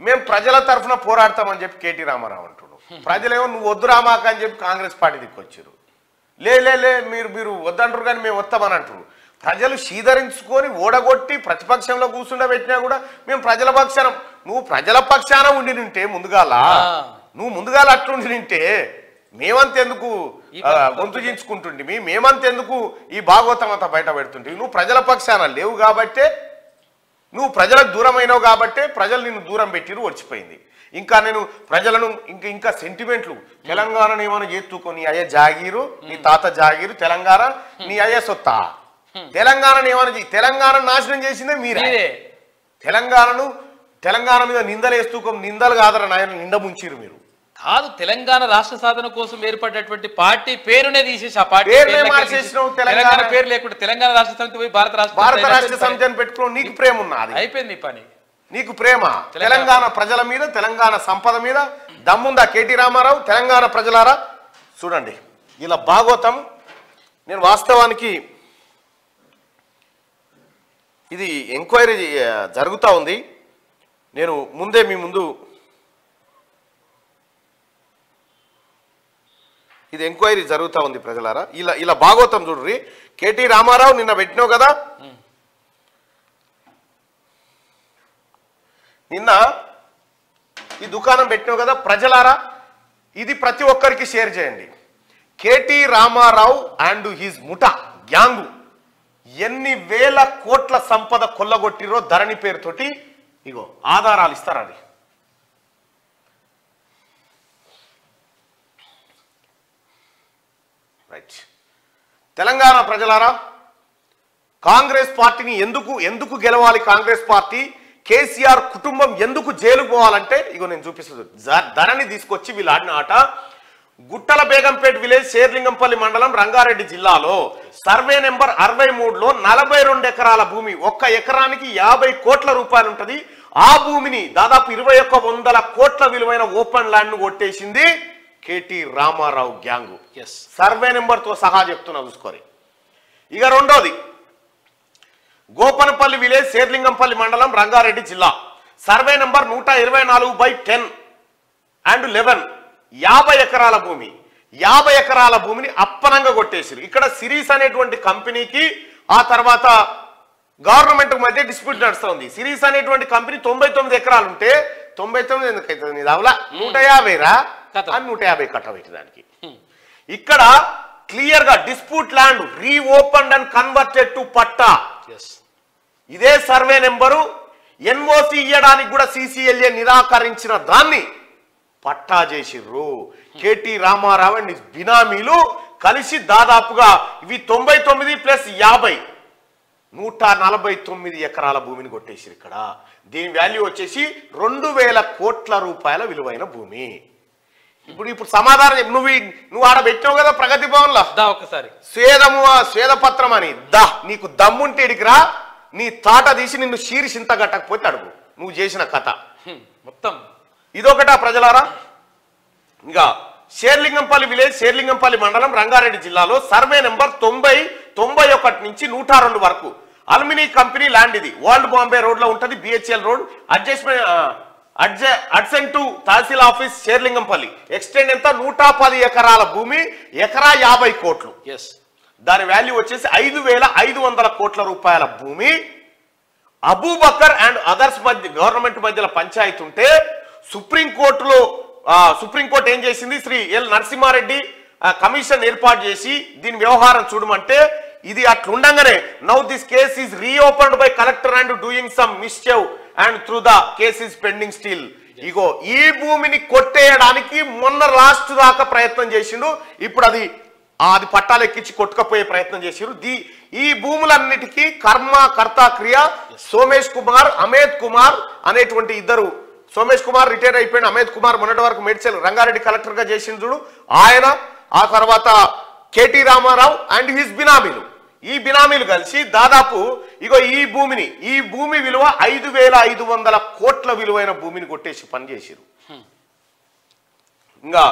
మేము ప్రజల తరఫున పోరాడతామని చెప్పి కేటీ రామారావు అంటున్నాడు. ప్రజలేమో నువ్వు వద్దు రామాక అని చెప్పి కాంగ్రెస్ పార్టీ దిక్కొచ్చారు. లే మీరు వద్దంటారు కానీ మేము వస్తామని అంటారు. ప్రజలు శీధరించుకొని ఓడగొట్టి ప్రతిపక్షంలో కూర్చుండబెట్టినా కూడా మేము ప్రజల పక్షాన, నువ్వు ప్రజల పక్షాన ఉండి నింటే నువ్వు ముందుగాల అట్లుండి నింటే మేమంతెందుకు గొంతు చించుకుంటుంటివి, మేమంతెందుకు ఈ భాగవతం అంతా బయట పెడుతుంటివి. నువ్వు ప్రజల పక్షాన లేవు కాబట్టే, నువ్వు ప్రజలకు దూరమైనవు కాబట్టే ప్రజలు నిన్ను దూరం పెట్టిరు, వచ్చిపోయింది. ఇంకా నేను ప్రజలను ఇంకా సెంటిమెంట్లు, తెలంగాణను ఏమైనా చేస్తుకో, నీ అయ్యే జాగీరు, నీ తాత జాగీరు, తెలంగాణ నీ అయ్యే సొత్తా, తెలంగాణను ఏమైనా తెలంగాణ నాశనం చేసిందే మీరే. తెలంగాణ మీద నిందలు వేస్తూ నిందలు కాదరా నాయన, నింద ముంచిరు మీరు. కాదు, తెలంగాణ రాష్ట్ర సాధన కోసం ఏర్పడినటువంటి పార్టీ పేరునే తీసేసి ఆ పార్టీ తెలంగాణ పేరు లేకుండా తెలంగాణ రాష్ట్ర సమితి పోయి భారత రాష్ట్ర సమితి అని పెట్టుకుని నీకు ప్రేమ ఉన్నది, అయిపోయింది నీ పని. నీకు ప్రేమ తెలంగాణ ప్రజల మీద, తెలంగాణ సంపద మీద దమ్ముందా కేటీ రామారావు? తెలంగాణ ప్రజలారా చూడండి, ఇలా భాగవతం నేను వాస్తవానికి ఇది ఎంక్వైరీ జరుగుతూ ఉంది. నేను ముందే మీ ముందు ఇది ఎంక్వైరీ జరుగుతూ ఉంది ప్రజలారా. ఇలా భాగవతం చూడ్రి. కేటీ రామారావు నిన్న పెట్టినావు కదా, నిన్న ఈ దుకాణం పెట్టినావు కదా ప్రజలారా, ఇది ప్రతి ఒక్కరికి షేర్ చేయండి. కేటీ రామారావు అండ్ హిజ్ ముఠా గ్యాంగు ఎన్ని వేల కోట్ల సంపద కొల్లగొట్టిరో ధరణి పేరుతోటి ఇగో ఆధారాలు ఇస్తారు. అది రైట్. తెలంగాణ ప్రజలారా, కాంగ్రెస్ పార్టీని ఎందుకు గెలవాలి కాంగ్రెస్ పార్టీ, కేసీఆర్ కుటుంబం ఎందుకు జైలుకు పోవాలంటే ఇగో నేను చూపిస్తుంది. ధరణి తీసుకొచ్చి వీళ్ళు ఆడిన ఆట. గుట్టల బేగంపేట విలేజ్, శేర్లింగంపల్లి మండలం, రంగారెడ్డి జిల్లాలో సర్వే నెంబర్ 63లో 42 ఎకరాల భూమి, ఒక్క ఎకరానికి 50 కోట్ల రూపాయలు ఉంటది. ఆ భూమిని దాదాపు 2100 కోట్ల విలువైన ఓపెన్ ల్యాండ్ ను కొట్టేసింది KT Rama Rao gang. Survey number తో సహా చెప్తున్నా చూసుకోరి. ఇక రెండోది గోపనపల్లి విలేజ్, శేర్లింగంపల్లి మండలం, రంగారెడ్డి జిల్లా, సర్వే నెంబర్ 124/10 50 ఎకరాల భూమి. 50 ఎకరాల భూమిని అప్పనంగా కొట్టేసారు. ఇక్కడ సిరీస్ అనేటువంటి కంపెనీకి ఆ తర్వాత గవర్నమెంట్ మధ్య డిస్ప్యూట్ నడుస్తుంది. సిరీస్ అనేటువంటి కంపెనీ 99 ఎకరాలు ఉంటే 99 ఎందుకు అవుతుంది, దావలా 150 రా అని 150 కట్టబెట్టి దానికి. ఇక్కడ క్లియర్ గా disputed land reopened and converted to patta. ఇదే సర్వే నెంబరు ఎన్ఓసి ఇయ్యడానికి కూడా సిసిఎల్ఏ నిరాకరించిన దాన్ని పట్టా చేసిర్రు. కేటీ రామారావు అండ్ బినామీలు కలిసి దాదాపుగా ఇవి 99 + 50 149 ఎకరాల భూమిని కొట్టేసిరు. ఇక్కడ దీని వాల్యూ వచ్చేసి 2000 కోట్ల రూపాయల విలువైన భూమి. ఇప్పుడు సమాధానం నువ్వు ఆడ పెట్టావు కదా ప్రగతి భవన్ లో ఒకసారి స్వేదపత్రం అని నీకు దమ్ముంటే ఇడికిరా, నీ తాట తీసి నిన్ను షీరి చింత కట్టకపోతే అడుగు నువ్వు చేసిన కథ మొత్తం. ఇదొకటా ప్రజలారా. ఇంకా శేర్లింగంపల్లి విలేజ్, శేర్లింగంపల్లి మండలం, రంగారెడ్డి జిల్లాలో సర్వే నెంబర్ 91 నుంచి 102 వరకు అల్యూమినీ కంపెనీ ల్యాండ్. ఇది వరల్డ్ బాంబే రోడ్ లో ఉంటది, BHEL road, adjacent to tahsil office Serilingampally. Extent ఎంత 110 ఎకరాల భూమి, ఎకరా 50 కోట్లు. దాని వాల్యూ వచ్చేసి 5500 కోట్ల రూపాయల భూమి. అబూబకర్ అండ్ అదర్స్ మధ్య గవర్నమెంట్ మధ్యలో పంచాయతీ ఉంటే సుప్రీంకోర్టు ఏం చేసింది, శ్రీ ఎల్ నరసింహారెడ్డి కమిషన్ ఏర్పాటు చేసి దీని వ్యవహారం చూడమంటే ఇది అట్లుండగానే now this case is reopened by collector and doing some mischief and through the case is pending still. ఇగో ఈ భూమిని కొట్టేయడానికి మొన్న లాస్ట్ దాకా ప్రయత్నం చేసిండు. ఇప్పుడు అది పట్టాలెక్కించి కొట్టుకపోయే ప్రయత్నం చేసిరు. ఈ భూములన్నిటికీ కర్త క్రియ సోమేష్ కుమార్, అమేద్ కుమార్ అనేటువంటి ఇద్దరు. సోమేష్ కుమార్ రిటైర్ అయిపోయిన, అమేద్ కుమార్ మొన్నటి వరకు మేడ్చల్ రంగారెడ్డి కలెక్టర్ గా చేసిండు చూడు ఆయన. ఆ తర్వాత కేటీ రామారావు అండ్ హిస్ బినామీలు, ఈ బినామీలు కలిసి దాదాపు ఇగో ఈ భూమి విలువ 5500 కోట్ల విలువైన భూమిని కొట్టేసి పనిచేసిరు. ఇంకా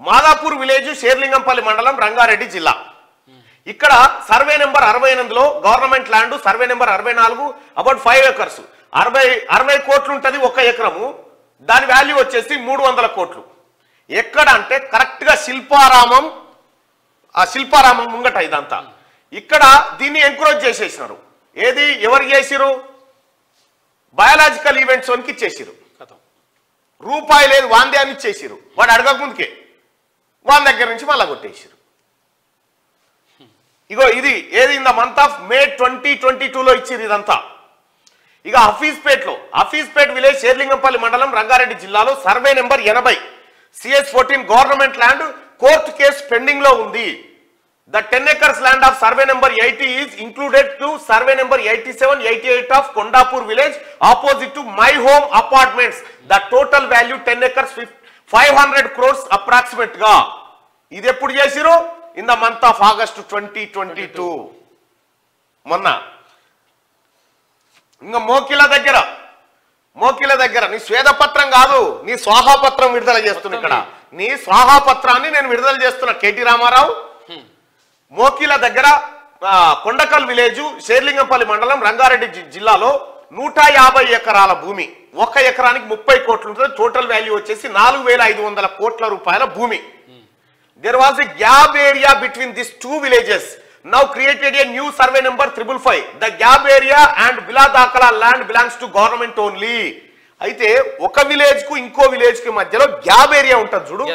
మాదాపూర్ విలేజ్, శేర్లింగంపల్లి మండలం, రంగారెడ్డి జిల్లా. ఇక్కడ సర్వే నెంబర్ 68లో government land, survey number 64 about 5 acres 60 కోట్లు ఉంటుంది ఒక ఎకరము, దాని వాల్యూ వచ్చేసి 300 కోట్లు. ఎక్కడ అంటే కరెక్ట్ గా శిల్పారామం ముంగట ఇదంతా. ఇక్కడ దీన్ని ఎంకరేజ్ చేసేసినారు. ఏది ఎవరు చేసిరు? బయాలజికల్ ఈవెంట్స్ వన్కి ఇచ్చేసిరు. రూపాయి లేదు వాందే అని ఇచ్చేసిరు. వాడు అడగక ముందుకే వాళ్ళ దగ్గర నుంచి మళ్ళా కొట్టేసిరు. ఇగో ఇది ఏది in the month of May 2022లో ఇచ్చిరు ఇదంతా. ఇక హఫీజ్పేట్ విలేజ్ షేర్లింగంపల్లి మండలం రంగారెడ్డి జిల్లాలో survey number 80 CS14 government land court case pending లో ఉంది. The 10 acres land of survey number 80 is included to survey number 87, 88 of Kondapur village opposite to my home apartments. The total value 10 acres 500 crores approximate గా. ఇది ఎప్పుడు చేసిరు? In the month of August 2022. మొన్న ఇంకా మోకిల దగ్గర నీ స్వేదపత్రం కాదు, నీ స్వాహాపత్రం విడుదల చేస్తున్నా. ఇక్కడ నీ స్వాహాపత్రాన్ని నేను విడుదల చేస్తున్నా. కేటీ రామారావు మోకిల దగ్గర కొండకల్ విలేజ్ షేర్లింగంపల్లి మండలం రంగారెడ్డి జిల్లాలో 150 ఎకరాల భూమి, ఒక ఎకరానికి 30 కోట్లు ఉంటుంది. టోటల్ వాల్యూ వచ్చేసి 4500 కోట్ల రూపాయల భూమి. There was a gap area between these two villages. Now created a new survey number 555. The gap area and Biladakala land belongs to government only. అయితే ఒక విలేజ్ కు ఇంకో విలేజ్ కి మధ్యలో గ్యాబ్ ఏరియా ఉంటుంది చూడు.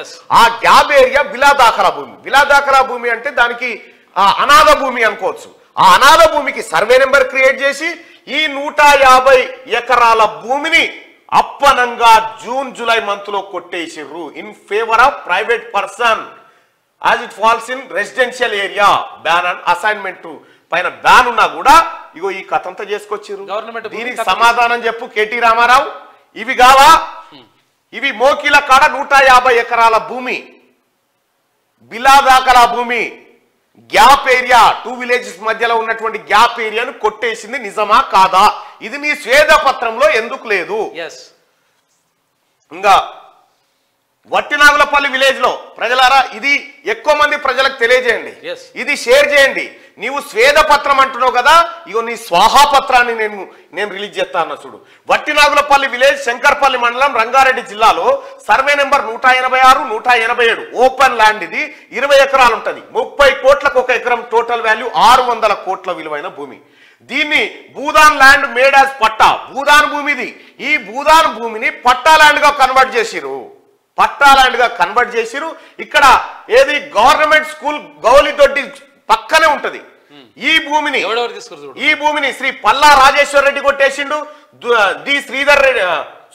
ఆ గ్యాబ్ ఏరియా బిలాదాకలా భూమి అంటే దానికి అనాథ భూమి అనుకోవచ్చు. ఆ అనాథ భూమికి సర్వే నెంబర్ క్రియేట్ చేసి ఈ 150 ఎకరాల భూమిని అప్పనంగా జూలై మంత్ లో కొట్టేసిర్రు in favour of private person as it falls in residential area. ban and assignment పైన బ్యాన్ ఉన్నా కూడా ఇగో ఈ కథంతా చేసుకొచ్చిర్రు. దీనికి సమాధానం చెప్పు కేటీ రామారావు. ఇవి కావా? ఇవి మోకిల కాడ 150 ఎకరాల భూమి, బిలాదాకలా భూమి, గ్యాప్ ఏరియా, 2 విలేజెస్ మధ్యలో ఉన్నటువంటి గ్యాప్ ఏరియాను కొట్టేసింది నిజమా కాదా? ఇది నీ స్వేద పత్రంలో ఎందుకు లేదు? ఇంకా వట్టినాగులపల్లి విలేజ్ లో ప్రజలారా, ఇది ఎక్కువ మంది ప్రజలకు తెలియజేయండి, ఇది షేర్ చేయండి. నీవు స్వేద పత్రం అంటున్నావు కదా, ఇగో నీ స్వాహా పత్రాన్ని నేను రిలీజ్ చేస్తా అన్న చూడు. వట్టినాగులపల్లి విలేజ్ శంకర్పల్లి మండలం రంగారెడ్డి జిల్లాలో సర్వే నెంబర్ 186, 187 ఓపెన్ ల్యాండ్. ఇది 20 ఎకరాలు ఉంటుంది. 30 కోట్లకు ఒక ఎకరం. టోటల్ వాల్యూ 600 కోట్ల విలువైన భూమి. దీన్ని భూదాన్ ల్యాండ్ మేడ్ యాజ్ పట్టా, భూదాన్ భూమి ఇది. ఈ భూదాన్ భూమిని పట్టా ల్యాండ్ గా కన్వర్ట్ చేసిరు. ఇక్కడ ఏది గవర్నమెంట్ స్కూల్ గౌలిదొడ్డి పక్కనే ఉంటది. ఈ భూమిని శ్రీ పల్లా రాజేశ్వర్ రెడ్డి కొట్టేసిండు. D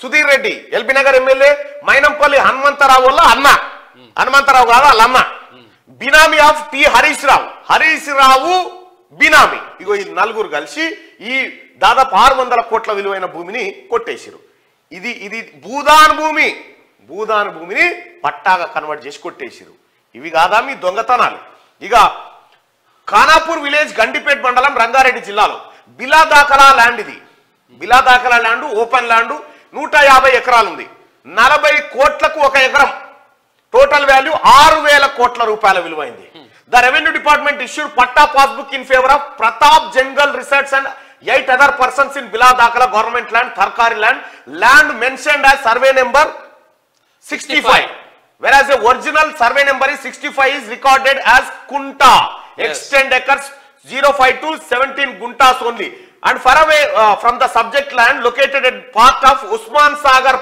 Sudheer Reddy LB Nagar MLA, Mainampalli Hanumantharao వల్ల అన్న, హనుమంతరావు కాదు వాళ్ళ అన్న, బినామీ ఆఫ్ టి హరీష్ రావు బినామీ. ఇగో ఈ నలుగురు కలిసి ఈ దాదాపు 600 కోట్ల విలువైన భూమిని కొట్టేసిరు. ఇది భూదాన్ భూమిని పట్టాగా కన్వర్ట్ చేసి కొట్టేసిరు. ఇవి కాదా మీ దొంగతనాలు? ఇక ఖానాపూర్ విలేజ్ గండిపేట్ మండలం రంగారెడ్డి జిల్లాలో బిలాదాకలా ల్యాండ్. ఇది బిలాదాకలా ల్యాండ్ ఓపెన్ ల్యాండ్, 150 ఎకరాలు ఉంది. 40 కోట్లకు ఒక ఎకరం. టోటల్ వాల్యూ 6000 కోట్ల రూపాయల విలువైంది. The revenue department issued patta passbook in favour of Pratap jungle research and 8 other persons in Biladakala government land, Tharkari land mentioned as survey number 65, whereas the original survey number is 65 is recorded as Kunta, extend acres 05 to 17 Guntas only, and far away from the subject land located at part of Usman Sagar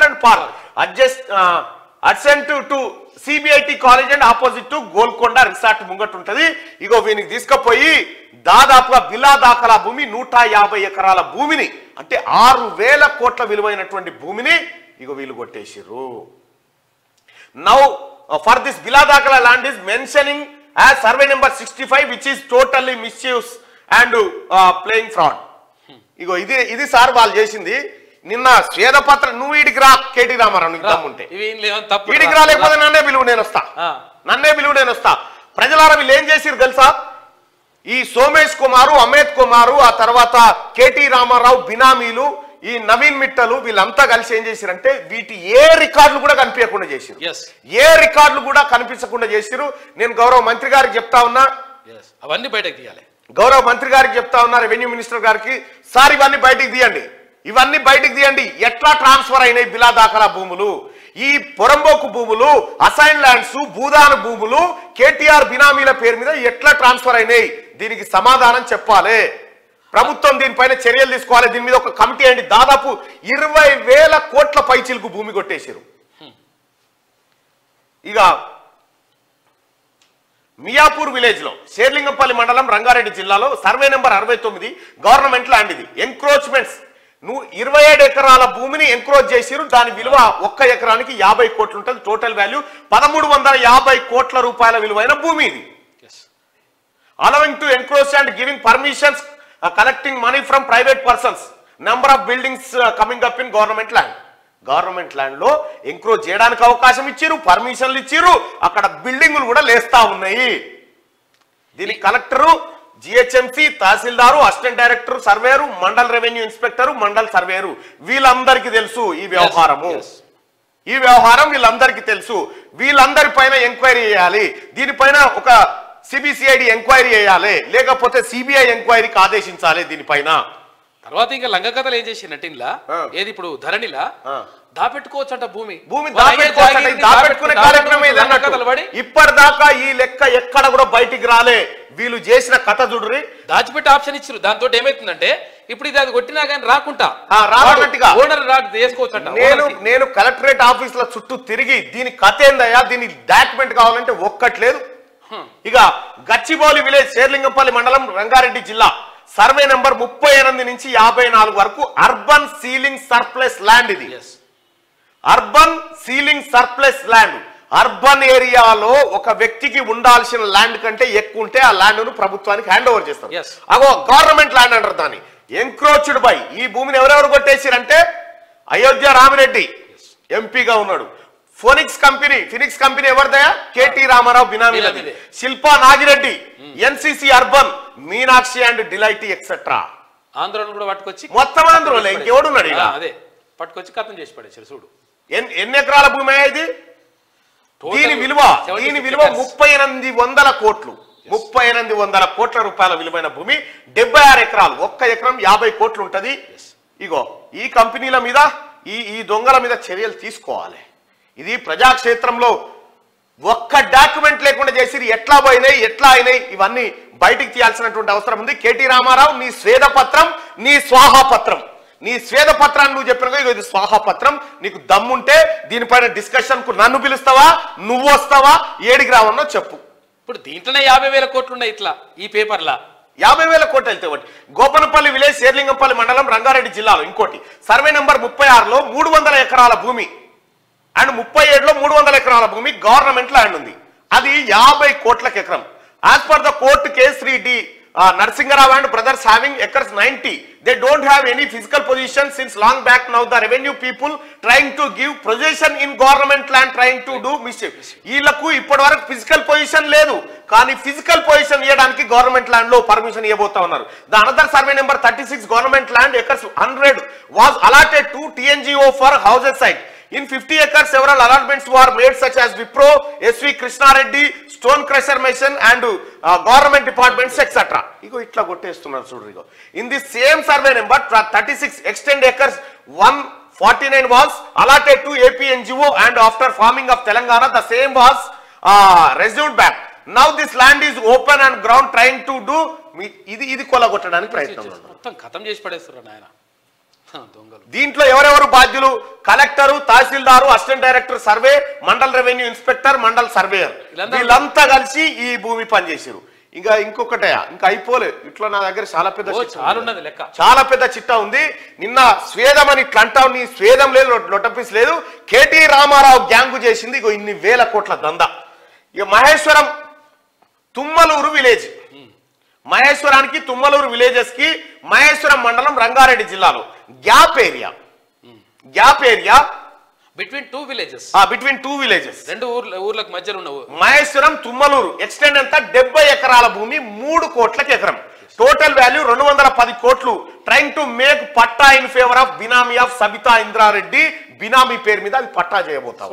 and Park, adjacent to CBIT college and opposite to Golconda resort ముంగట ఉంటది. ఇగో వీనికి తీసుకుపోయి దాదాపుగా బిలాదాకలా భూమి 150 ఎకరాల భూమిని, అంటే 6000 కోట్ల విలువైనటువంటి భూమిని ఇగో వీళ్ళు కొట్టేసిర్రు. నౌ ఫర్ దిస్ బిలాదాకలా land is mentioning as survey number 65 which is totally misuse and playing fraud. ఇగో ఇది సార్ వాళ్ళు చేసింది. నిన్న స్వేదపత్రం నువ్వు వీడికి రా కేటీ రామారావు, నీకు దమ్ముంటే వీడికి రా, లేకపోతే నన్నే పిలువు నేను వస్తా. ప్రజలారా వీళ్ళు ఏం చేసిరు తెలుసా? ఈ సోమేష్ కుమారు, అమేత్ కుమారు, ఆ తర్వాత కేటీ రామారావు బినామీలు, ఈ నవీన్ మిట్టలు వీళ్ళంతా కలిసి ఏం చేసిరంటే వీటి ఏ రికార్డులు కూడా కనిపించకుండా చేసిరు. నేను గౌరవ మంత్రి గారికి చెప్తా ఉన్నా, అవన్నీ బయటకు తీయాలి. గౌరవ మంత్రి గారికి చెప్తా ఉన్నారు, రెవెన్యూ మినిస్టర్ గారికి, సార్ ఇవన్నీ బయటికి తీయండి, ఇవన్నీ బయటికి తీయండి. ఎట్లా ట్రాన్స్ఫర్ అయినాయి బిలా దాఖలా భూములు, ఈ పొరంబోకు భూములు, అసైన్ ల్యాండ్స్, భూదాన భూములు కేటీఆర్ బినామీల పేరు మీద ఎట్లా ట్రాన్స్ఫర్ అయినాయి, దీనికి సమాధానం చెప్పాలి. ప్రభుత్వం దీనిపైన చర్యలు తీసుకోవాలి. దీని మీద ఒక కమిటీ అండి, దాదాపు 20,000 కోట్ల పైచిలకు భూమి కొట్టేశారు. ఇక మియాపూర్ విలేజ్ లో షేర్లింగంపల్లి మండలం రంగారెడ్డి జిల్లాలో సర్వే నెంబర్ 69 గవర్నమెంట్ ల్యాండ్ ఇది. ఎంక్రోచ్మెంట్స్ 27 ఎకరాల భూమిని ఎంక్రోచ్ చేసిరు. దాని విలువ 1 ఎకరానికి 50 కోట్లు ఉంటుంది. టోటల్ వాల్యూ 1350 కోట్ల రూపాయల విలువైన భూమి ఇది. Allowing to encroach and giving permissions, collecting money from private persons, number of buildings coming up in government land. Government land లో ఎంక్రోచ్ చేయడానికి అవకాశం ఇచ్చిరు, పర్మిషన్లు ఇచ్చిరు, అక్కడ బిల్డింగులు కూడా లేస్తా ఉన్నాయి. దీనికి collector, GHMC, tahsildar, assistant director surveyor, mandal revenue inspector, mandal surveyor, వీళ్ళందరికీ తెలుసు ఈ వ్యవహారము. ఈ వ్యవహారం వీళ్ళందరికీ తెలుసు. వీళ్ళందరి పైన ఎంక్వైరీ చేయాలి. దీనిపైన ఒక సిబిసిఐడి ఎంక్వైరీ చేయాలి, లేకపోతే సిబిఐ ఎంక్వైరీకి ఆదేశించాలి దీనిపైన. తర్వాత ఇంకా లంగ కథలు ఏం చేసిందంటే ఇలా ఏది ఇప్పుడు ధరణిలా దాపెట్టుకోవచ్చట భూమి దాపెట్టుకునే కార్యక్రమం ఇప్పటిదాకా ఈ లెక్క ఎక్కడ కూడా బయటికి రాలే. వీళ్ళు చేసిన కథ చూడురి, దాచిపెట్టి ఆప్షన్ ఇచ్చారు. దాంతో ఏమైతుందంటే ఇప్పుడు ఇది అది కొట్టినా కానీ రాకుంటా రానట్టుగా ఓనర్ చేసుకోవచ్చట. నేను కలెక్టరేట్ ఆఫీసుల చుట్టూ తిరిగి దీని కథ ఏందయ్యా, దీని డాక్యుమెంట్ కావాలంటే ఒక్కట్లేదు. ఇక గచ్చిబౌలి విలేజ్ షేర్లింగంపల్లి మండలం రంగారెడ్డి జిల్లా సర్వే నంబర్ 38 నుంచి 54 వరకు అర్బన్ సీలింగ్ సర్ప్లస్ ల్యాండ్ ఇది. Urban ceiling surplus land. Urban ఏరియాలో ఒక వ్యక్తికి ఉండాల్సిన ల్యాండ్ కంటే ఎక్కువ ఉంటే ఆ ల్యాండ్ ను ప్రభుత్వానికి హ్యాండ్ ఓవర్ చేస్తారు. అగో గవర్నమెంట్ ల్యాండ్ అంటారు దాన్ని. ఎంక్రోచ్డ్ బై ఈ భూమిని ఎవరెవరు కొట్టేసారంటే అయోధ్య రామిరెడ్డి ఎంపీగా ఉన్నాడు. ఫినిక్స్ కంపెనీ ఎవరిదయా, కేటీ రామారావు బినామీలది. Shilpa Nagireddy, NCC Urban, Meenakshi and Delight etcetera. ఆంధ్రలో కూడా పట్టుకొచ్చి మొత్తం ఆంధ్రలో ఇంకెవడున్నాడు ఇలా అదే పట్టుకొచ్చి కథం చేసి పడేసారు. చూడు ఎన్ని ఎకరాల భూమి ఇది. దీని విలువ 3800 కోట్లు. 3800 కోట్ల రూపాయల విలువైన భూమి. 76 ఎకరాలు, 1 ఎకరం 50 కోట్లు ఉంటది. ఇగో ఈ కంపెనీల మీద ఈ దొంగల మీద చర్యలు తీసుకోవాలి. ఇది ప్రజాక్షేత్రంలో ఒక్క డాక్యుమెంట్ లేకుండా చేసి ఎట్లా పోయినాయి, ఎట్లా అయినాయి, ఇవన్నీ బయటికి తీయాల్సినటువంటి అవసరం ఉంది. కేటీ రామారావు, నీ స్వేదపత్రం, నీ స్వాహాపత్రం, నీ స్వేదపత్రాన్ని నువ్వు చెప్పిన ఇది స్వాహాపత్రం. నీకు దమ్ముంటే దీనిపైన డిస్కషన్ కు నన్ను పిలుస్తావా, నువ్వు వస్తావా, ఏడికి రావన్నో చెప్పు. ఇప్పుడు దీంట్లోనే 50,000 కోట్లు ఉన్నాయి. ఇట్లా ఈ పేపర్లా 50,000 కోట్లు వెళ్తే ఒకటి. గోపనపల్లి విలేజ్ షేర్లింగంపల్లి మండలం రంగారెడ్డి జిల్లాలో ఇంకోటి సర్వే నెంబర్ 36లో 300 ఎకరాల భూమి అండ్ 37లో 300 ఎకరాల భూమి గవర్నమెంట్ ల్యాండ్ ఉంది. అది 50 కోట్లకు ఎకరం. As per the court case Shri D Narasinga Rao and brothers having acres 90. They don't have any physical position since long back. Now the revenue people trying to give possession in government land, trying to do mischief. వీళ్ళకు ఇప్పటి వరకు physical position లేదు, కానీ physical position ఇవ్వడానికి government land లో permission ఇవ్వబోతా ఉన్నారు. The another survey number 36 government land acres 100 was allotted to TNGO for houses site. In 50 acres, several allotments were made such as Wipro, SV Krishna Reddy, Stone Crusher Mason and government departments etc. Igo itla gottestunaru chudru. Igo in the same survey number 36 extend acres 149 was allotted to APNGO and after forming of Telangana the same was resumed back. Now this land is open and ground trying to do ఇది కొలగొట్టడానికి ప్రయత్నం. మొత్తం ఖతం చేసి పడేస్తున్నారు నాయన. దీంట్లో ఎవరెవరు బాధ్యులు? Collector, tahsildar, assistant director survey, mandal revenue inspector, mandal surveyor, వీళ్ళంతా కలిసి ఈ భూమి పనిచేసారు. ఇంకా ఇంకొకటే ఇంకా అయిపోలే. ఇట్లా నా దగ్గర చాలా పెద్ద చిట్టా ఉంది. నిన్న స్వేదం అని ఇట్లా అంటావు, నీ స్వేదం లేదు, లొటపీస్ లేదు. కేటీ రామారావు గ్యాంగు చేసింది ఇగో ఇన్ని వేల కోట్ల దందా. ఇక మహేశ్వరం తుమ్మలూరు విలేజ్, మహేశ్వరానికి తుమ్మలూరు విలేజెస్ కి మహేశ్వరం మండలం రంగారెడ్డి జిల్లాలో gap area between two villages రెండు ఊర్లకు మధ్యలో ఉన్న మహేశ్వరం తుమ్మలూరు ఎక్స్టెండ్ అంతా 70 ఎకరాల భూమి 3 కోట్లకి ఎకరం. టోటల్ వాల్యూ 210 కోట్లు. Trying to make patta in favour of benami of Sabitha Indrareddy. Benami పేరు మీద అది పట్టా చేయబోతాం.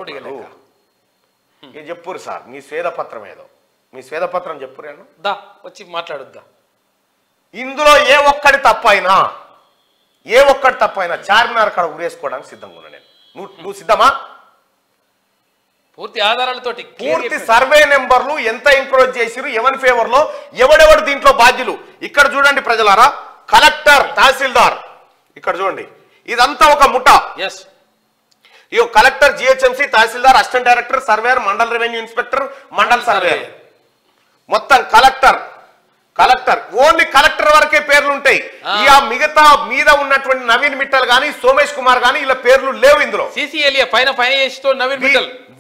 చెప్పురు సార్ మీ స్వేదపత్రం ఏదో, మీ స్వేదపత్రం చెప్పురేను దా వచ్చి మాట్లాడుద్దా. ఇందులో ఏ ఒక్కటి తప్పైనా చార్మినార్ కాడ ఉరేసుకోవడానికి సిద్ధంగా ఉన్నా నేను. నువ్వు సిద్ధమా? పూర్తి ఆధారాలతోటి పూర్తి సర్వే నెంబర్లు ఎంత ఎంకరేజ్ చేసిరు, ఎవరి ఫేవర్ లో, ఎవడెవడు దీంట్లో బాధ్యులు. ఇక్కడ చూడండి ప్రజలారా, కలెక్టర్, తహసీల్దార్, ఇక్కడ చూడండి, ఇదంతా ఒక ముఠ. ఈ కలెక్టర్, జిహెచ్ఎంసీ, తహసీల్దార్, అసిస్టెంట్ డైరెక్టర్, సర్వేయర్, మండల రెవెన్యూ ఇన్స్పెక్టర్, మండల సర్వేయర్, మొత్తం కలెక్టర్ ఓన్లీ కలెక్టర్ వరకే పేర్లు ఉంటాయి. ఇక మిగతా మీద ఉన్నటువంటి నవీన్ మిట్టల్ గాని, సోమేష్ కుమార్ గాని, ఇలా పేర్లు లేవు ఇందులో.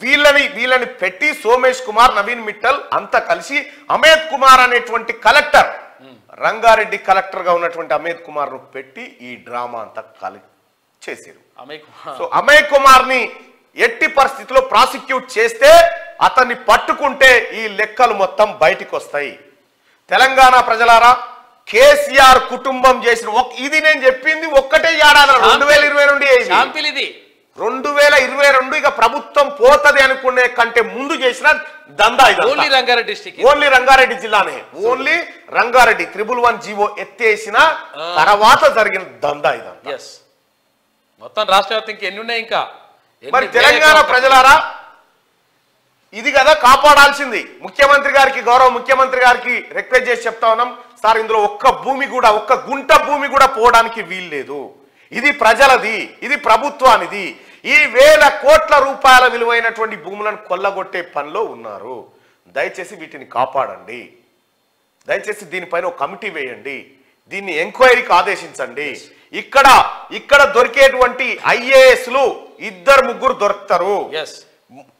వీళ్ళని పెట్టి సోమేష్ కుమార్, నవీన్ మిట్టల్ అంతా కలిసి అమేద్ కుమార్ అనేటువంటి కలెక్టర్, రంగారెడ్డి కలెక్టర్ గా ఉన్నటువంటి అమేద్ కుమార్ ను పెట్టి ఈ డ్రామా అంతా చేశారు. సో అమయ్ కుమార్ ని ఎట్టి పరిస్థితిలో ప్రాసిక్యూట్ చేస్తే, అతన్ని పట్టుకుంటే ఈ లెక్కలు మొత్తం బయటికి వస్తాయి. తెలంగాణ ప్రజలారా, కేసీఆర్ కుటుంబం చేసిన ఇది నేను చెప్పింది ఒక్కటే ఏడాది 2022 ఇక ప్రభుత్వం పోతది అనుకునే కంటే ముందు చేసిన దందా ఇది. ఓన్లీ రంగారెడ్డి జిల్లానే, ఓన్లీ రంగారెడ్డి 111 జీవో ఎత్తేసిన తర్వాత జరిగిన దందా ఇదంతా. మొత్తం రాష్ట్ర వ్యాప్తంగా ఎన్ని ఉన్నాయి ఇంకా? మరి తెలంగాణ ప్రజలారా, ఇది కదా కాపాడాల్సింది. ముఖ్యమంత్రి గారికి, గౌరవ ముఖ్యమంత్రి గారికి రిక్వెస్ట్ చేసి చెప్తా ఉన్నాం, సార్ ఇందులో ఒక్క గుంట భూమి కూడా పోవడానికి వీల్లేదు. ఇది ప్రజలది, ఇది ప్రభుత్వానిది. ఈ వేల కోట్ల రూపాయల విలువైనటువంటి భూములను కొల్లగొట్టే పనిలో ఉన్నారు. దయచేసి వీటిని కాపాడండి. దయచేసి దీనిపైన ఒక కమిటీ వేయండి. దీన్ని ఎంక్వైరీకి ఆదేశించండి. ఇక్కడ దొరికేటువంటి ఐఏఎస్లు 2-3 దొరుకుతారు.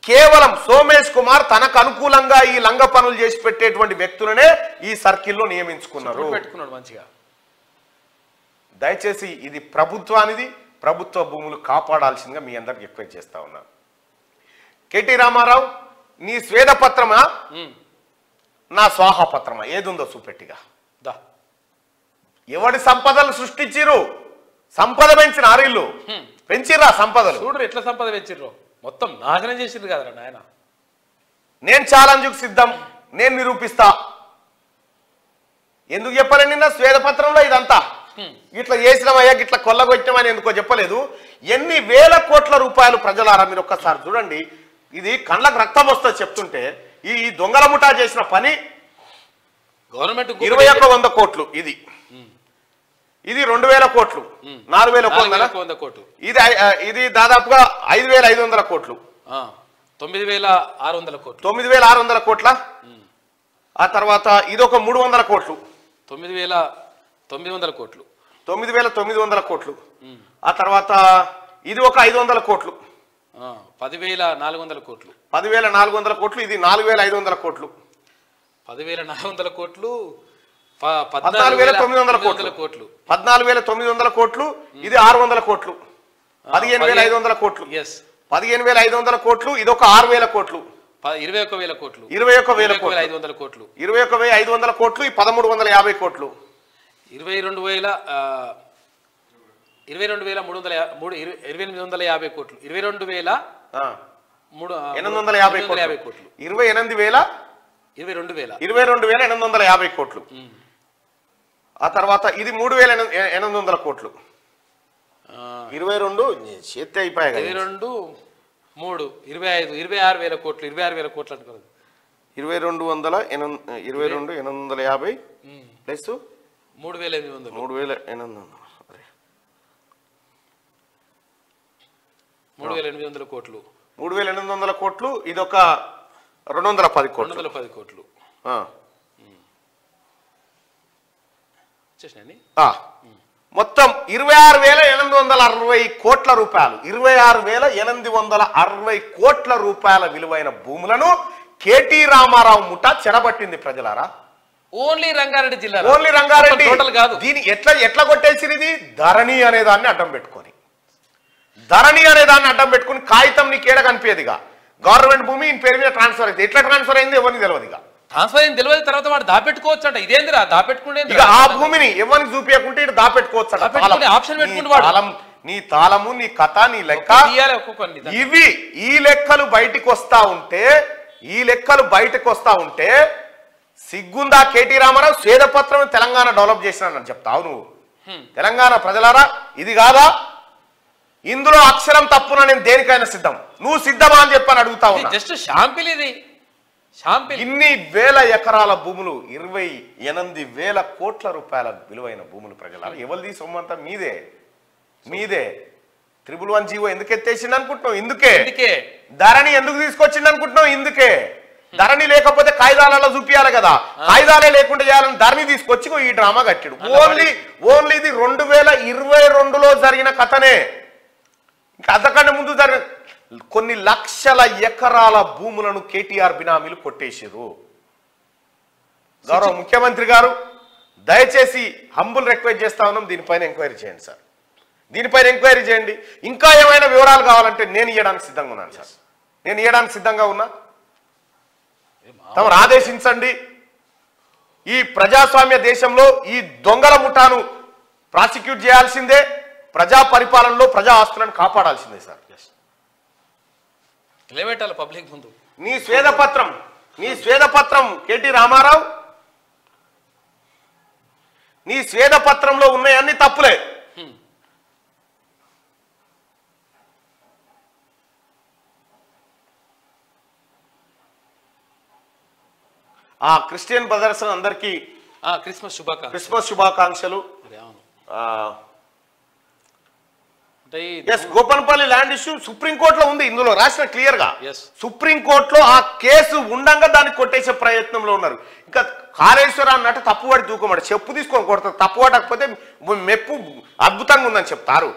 కేవలం సోమేష్ కుమార్ తనకు అనుకూలంగా ఈ లంగ పనులు చేసి పెట్టేటువంటి వ్యక్తులనే ఈ సర్కిల్లో నియమించుకున్నారు. దయచేసి ఇది ప్రభుత్వానిది, ప్రభుత్వ భూములు కాపాడాల్సిందిగా మీ అందరికి రిక్వెస్ట్ చేస్తా ఉన్నా. కేటీ రామారావు, నీ స్వేదపత్రమా నా స్వాహాపత్రమా ఏదుందో చూపెట్టిగా. ఎవడి సంపదలు సృష్టించిరు? సంపద పెంచిన ఆరిల్లు పెంచిర్రా సంపదలు. చూడరు ఎట్లా సంపద పెంచిర్రు, మొత్తం నాశనం చేసిర్రు కదా నాయన. నేను ఛాలెంజ్కు సిద్ధం, నేను నిరూపిస్తా. ఎందుకు చెప్పలే నిన్న స్వేదపత్రంలో ఇదంతా ఇట్లా చేసినామయ్యా, ఇట్లా కొల్లగొట్టామని ఎందుకో చెప్పలేదు. ఎన్ని వేల కోట్ల రూపాయలు ప్రజలారా, మీరు ఒక్కసారి చూడండి. ఇది కళ్ళకు రక్తం వస్తుంది చెప్తుంటే. ఈ దొంగల ముఠా చేసిన పని గవర్నమెంట్ 2100 కోట్లు, ఇది 2000 కోట్లు, 4000 కోట్లు, ఇది దాదాపుగా 5500 కోట్లు, 9600 కోట్లు, 9600 కోట్ల. ఆ తర్వాత ఇదొక 300 కోట్లు, 9900 కోట్లు, 9900 కోట్లు. ఆ తర్వాత ఇది ఒక 500 కోట్లు, 10400 కోట్లు, 10400 కోట్లు. ఇది 4500 కోట్లు, 10400 కోట్లు, 14900 కోట్లు, 14900 కోట్లు. ఇది 600 కోట్లు, 15500 కోట్లు, 15500 కోట్లు. ఇది ఒక 6000 కోట్లు, 21000 కోట్లు, 21500 కోట్లు, 500 కోట్లు, 21500 కోట్లు. ఈ 1350 కోట్లు, 22850 కోట్లు, 22850 కోట్లు, 22850 కోట్లు. ఆ తర్వాత ఇది 3800 కోట్లు, 22 చేతి అయిపోయాయి, 26000 కోట్లు, 26000 కోట్లు అనుకోలేదు. 22850 ప్లస్ 3800, 3800 కోట్లు, 3800 కోట్లు. ఇది ఒక 210 కోట్లు, 210 కోట్లు. మొత్తం 26860 కోట్ల రూపాయలు, 26860 కోట్ల రూపాయల విలువైన భూములను కేటీ రామారావు ముఠా చెరబట్టింది ప్రజలారా. ఓన్లీ రంగారెడ్డి జిల్లా, ఓన్లీ రంగారెడ్డి కాదు. దీని ఎట్లా కొట్టేసిరు? ఇది ధరణి అనే దాన్ని అడ్డం పెట్టుకొని, కాగితం నీకు ఏడ కనిపించదుగా. గవర్నమెంట్ భూమి ఇన్ పేరు మీద ట్రాన్స్ఫర్ అయితే ఎట్లా ట్రాన్స్ఫర్ అయింది ఎవరికి తెలియదుగా. ట్రాన్స్ఫర్ అయింది తెలియదు, తర్వాత వాడు దాపెట్టుకోవచ్చు అంట. ఇదేందిరా దాపెట్టుకుంటే? ఆ భూమిని ఎవరికి చూపించకుంటే ఇటు దాపెట్టుకోవచ్చు. నీ తాళము, నీ కథ, నీ లెక్క, ఈ లెక్కలు బయటికి వస్తా ఉంటే సిగ్గుందా కేటీ రామారావు? స్వేదపత్రం తెలంగాణ డెవలప్ చేసినానని చెప్తావు నువ్వు. తెలంగాణ ప్రజలారా ఇది కాదా? ఇందులో అక్షరం తప్పున నేను దేనికైనా సిద్ధం. నువ్వు సిద్ధమా అని చెప్పని అడుగుతా ఉన్నా. జస్ట్ షాంపిల్ ఇది, షాంపిల్. ఇన్ని వేల ఎకరాల భూములు, 28,000 కోట్ల రూపాయల విలువైన భూములు ప్రజలారా. ఎవరిది సొమ్మంతా? మీదే, మీదే. 111 జీవో ఎందుకు ఎత్తేసింది అనుకుంటున్నావు? ఇందుకే. ధరణి ఎందుకు తీసుకొచ్చింది అనుకుంటున్నావు? ఇందుకే. ధరణి లేకపోతే కాయిదాలలో చూపియాలి కదా, కాయిదాలే లేకుండా చేయాలని ధరణి తీసుకొచ్చి ఈ డ్రామా కట్టాడు. ఓన్లీ ఇది 2022లో జరిగిన కథనే. ఇంకా అంతకంటే ముందు జరిగిన కొన్ని లక్షల ఎకరాల భూములను కేటీఆర్ బినామీలు కొట్టేసారు. గౌరవ ముఖ్యమంత్రి గారు దయచేసి హంబుల్ రిక్వెస్ట్ చేస్తా ఉన్నాం, దీనిపైన ఎంక్వైరీ చేయండి సార్, దీనిపైన ఎంక్వైరీ చేయండి. ఇంకా ఏమైనా వివరాలు కావాలంటే నేను ఇవ్వడానికి సిద్ధంగా ఉన్నాను సార్, నేను ఇవ్వడానికి సిద్ధంగా ఉన్నా. తమరు ఆదేశించండి. ఈ ప్రజాస్వామ్య దేశంలో ఈ దొంగల ముఠాను ప్రాసిక్యూట్ చేయాల్సిందే, ప్రజా పరిపాలనలో ప్రజా ఆస్తులను కాపాడాల్సిందే సార్. నిలబెట్టాలి పబ్లిక్ ముందు. నీ స్వేదపత్రం కేటీ రామారావు, నీ స్వేదపత్రంలో ఉన్నాయన్ని తప్పులే. ఆ క్రిస్టియన్ బ్రదర్స్ అందరికీ క్రిస్మస్ శుభాకాంక్షలు. గోపన్పల్లి ల్యాండ్ ఇష్యూ సుప్రీంకోర్టులో ఉంది, ఇందులో రాసిన క్లియర్ గా. సుప్రీంకోర్టులో ఆ కేసు ఉండంగా దాన్ని కొట్టేసే ప్రయత్నంలో ఉన్నారు. ఇంకా కాళేశ్వర అన్నట్టు తప్పుపడి దూకమాట, చెప్పు తీసుకొని కొడతారు. తప్పు పడకపోతే మెప్పు అద్భుతంగా ఉందని చెప్తారు.